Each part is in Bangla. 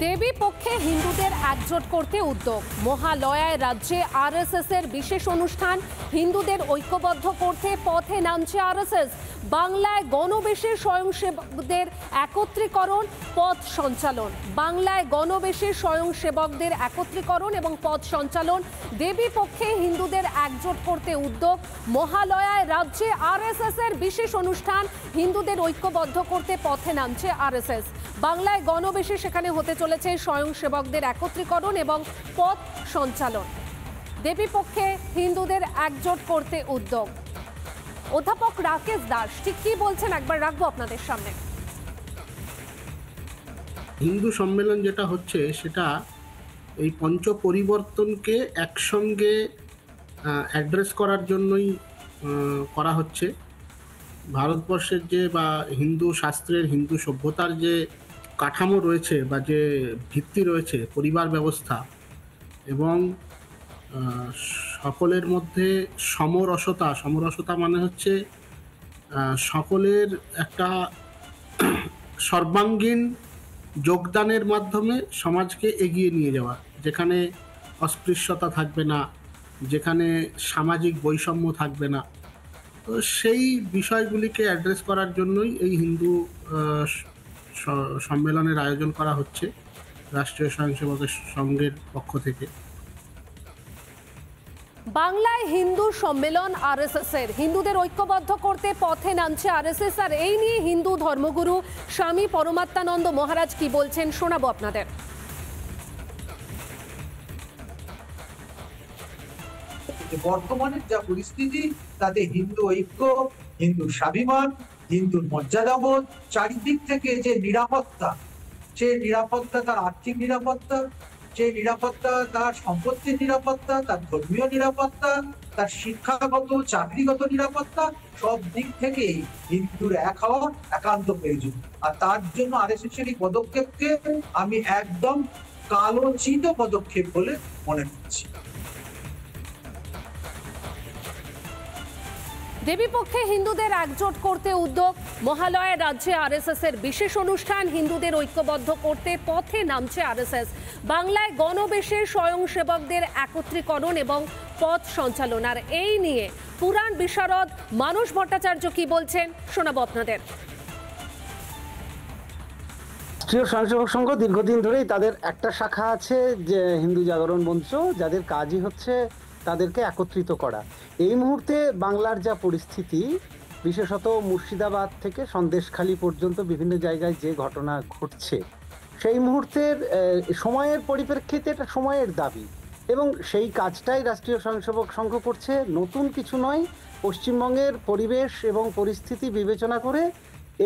দেবী পক্ষে হিন্দুদের একজোট করতে উদ্যোগ। মহালয়ায় রাজ্যে আরএসএস এর বিশেষ অনুষ্ঠান, হিন্দুদের ঐক্যবদ্ধ করতে পথে নামছে আরএসএস। বাংলায় গণবেশে স্বয়ংসেবকদের একত্রীকরণ, পথ সঞ্চালন। বাংলায় গণবেশে স্বয়ংসেবকদের একত্রীকরণ এবং পথ সঞ্চালন। দেবী পক্ষে হিন্দুদের একজোট করতে উদ্যোগ। মহালয়ায় রাজ্যে আরএসএস এর বিশেষ অনুষ্ঠান, হিন্দুদের ঐক্যবদ্ধ করতে পথে নামছে আরএসএস। বাংলায় গণবেশে সেখানে হতে চলেছে স্বয়ংসেবকদের একত্রীকরণ এবং পথ সঞ্চালন। দেবী পক্ষে হিন্দুদের একজোট করতে উদ্যোগ। অধ্যাপক রাকেশ দাস ঠিক কি বলছেন একবার রাখবো আপনাদের সামনে। হিন্দু সম্মেলন যেটা হচ্ছে সেটা এই পঞ্চ পরিবর্তনকে একসঙ্গে অ্যাড্রেস করার জন্যই করা হচ্ছে। ভারতবর্ষের যে বা হিন্দু শাস্ত্রের, হিন্দু সভ্যতার যে কাঠামো রয়েছে বা যে ভিত্তি রয়েছে, পরিবার ব্যবস্থা, এবং সকলের মধ্যে সমরসতা মানে হচ্ছে সকলের একটা সর্বাঙ্গীন যোগদানের মাধ্যমে সমাজকে এগিয়ে নিয়ে যাওয়া, যেখানে অস্পৃশ্যতা থাকবে না, যেখানে সামাজিক বৈষম্য থাকবে না। তো সেই বিষয়গুলিকে অ্যাড্রেস করার জন্যই এই হিন্দু সম্মেলনের আয়োজন করা হচ্ছে রাষ্ট্রীয় স্বয়ংসেবকের সংঘের পক্ষ থেকে। বাংলায় হিন্দু সম্মেলন আরএসএস এর, হিন্দুদের ঐক্যবদ্ধ করতে পথে নামছে আরএসএস। আর এই নিয়ে হিন্দু ধর্মগুরু স্বামী পরমাত্মানন্দ মহারাজ কি বলছেন শোনাবো আপনাদের। বর্তমানের যা পরিস্থিতি তাতে হিন্দু ঐক্য, হিন্দু স্বাভিমান, হিন্দুর মর্যাদাবোধ, চারিদিক থেকে যে নিরাপত্তা, সে নিরাপত্তা তার আর্থিক নিরাপত্তা, যে নিরাপত্তা তার সম্পত্তির নিরাপত্তা, তার ধর্মীয় নিরাপত্তা, তার শিক্ষাগত চাকরিগত নিরাপত্তা, সব দিক থেকে হিন্দুর এক হওয়া একান্ত প্রয়োজন। আর তার জন্য আরএসএস এর পদক্ষেপকে আমি একদম কালোচিত পদক্ষেপ বলে মনে করছি। দেবী পক্ষে হিন্দুদের একজোট করতে উদ্যোগ। মহালয়ায় রাজ্যে আরএসএস এর বিশেষ অনুষ্ঠান, হিন্দুদের ঐক্যবদ্ধ করতে পথে নামছে আরএসএস। বাংলায় গণবেশে স্বয়ংসেবকদের একত্রীকরণ এবং পথ সঞ্চালন। আর এই নিয়ে পুরাণ বিশারদ মানস ভট্টাচার্য কি বলছেন শোনাবো আপনাদের। রাষ্ট্রীয় স্বয়ংসেবক সংঘ দীর্ঘদিন ধরেই তাদের একটা শাখা আছে যে হিন্দু জাগরণ মঞ্চ, যাদের কাজই হচ্ছে তাদেরকে একত্রিত করা। এই মুহূর্তে বাংলার যা পরিস্থিতি, বিশেষত মুর্শিদাবাদ থেকে সন্দেশখালী পর্যন্ত বিভিন্ন জায়গায় যে ঘটনা ঘটছে, সেই মুহূর্তের সময়ের পরিপ্রেক্ষিতে এটা সময়ের দাবি, এবং সেই কাজটাই রাষ্ট্রীয় স্বয়ংসেবক সংঘ করছে। নতুন কিছু নয়, পশ্চিমবঙ্গের পরিবেশ এবং পরিস্থিতি বিবেচনা করে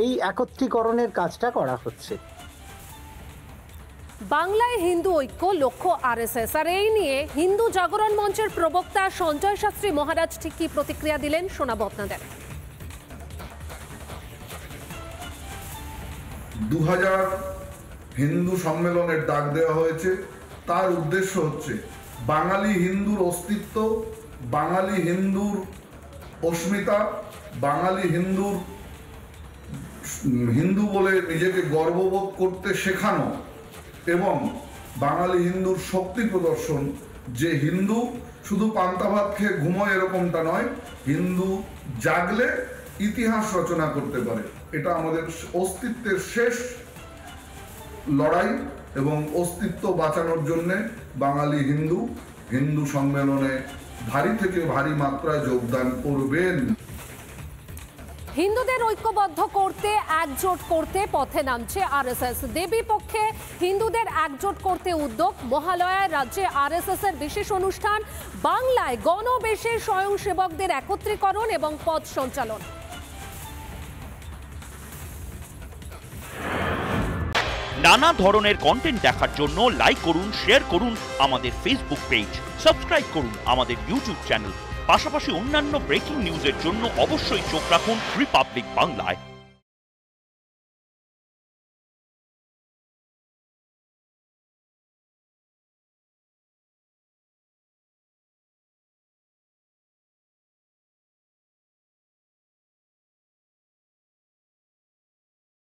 এই একত্রীকরণের কাজটা করা হচ্ছে। বাংলায় হিন্দু ঐক্য লক্ষ্য আরএসএস। আর এই নিয়ে হিন্দু জাগরণ মঞ্চের প্রবক্তা সঞ্জয় শাস্ত্রী মহারাজ ঠিক কি প্রতিক্রিয়া দিলেন শোনাবো আপনাদের। 2000 হিন্দু সম্মেলনের ডাক দেওয়া হয়েছে। তার উদ্দেশ্য হচ্ছে বাঙালি হিন্দুর অস্তিত্ব, বাঙালি হিন্দুর অস্মিতা, বাঙালি হিন্দু বলে নিজেকে গর্ববোধ করতে শেখানো, এবং বাঙালি হিন্দুর শক্তি প্রদর্শন। যে হিন্দু শুধু পান্তা ভাত খেয়ে ঘুমোয় এরকমটা নয়, হিন্দু জাগলে ইতিহাস রচনা করতে পারে। এটা আমাদের অস্তিত্বের শেষ লড়াই, এবং অস্তিত্ব বাঁচানোর জন্যে বাঙালি হিন্দু সম্মেলনে ভারী থেকে ভারী মাত্রায় যোগদান করবেন। হিন্দুদের ঐক্যবদ্ধ করতে একজোট করতে পথে নামছে আরএসএস। দেবী পক্ষে হিন্দুদের একজোট করতে উদ্যোগ। মহালয়ায় রাজ্যে আরএসএস এর বিশেষ অনুষ্ঠান, বাংলায় গণবেশে স্বয়ংসেবকদের একত্রীকরণ এবং পথ সঞ্চালন। নানা ধরনের কন্টেন্ট দেখার জন্য লাইক করুন, শেয়ার করুন আমাদের ফেসবুক পেজ, সাবস্ক্রাইব করুন আমাদের ইউটিউব চ্যানেল। পাশাপাশি অন্যান্য ব্রেকিং নিউজের জন্য অবশ্যই চোখ রাখুন রিপাবলিক বাংলায়।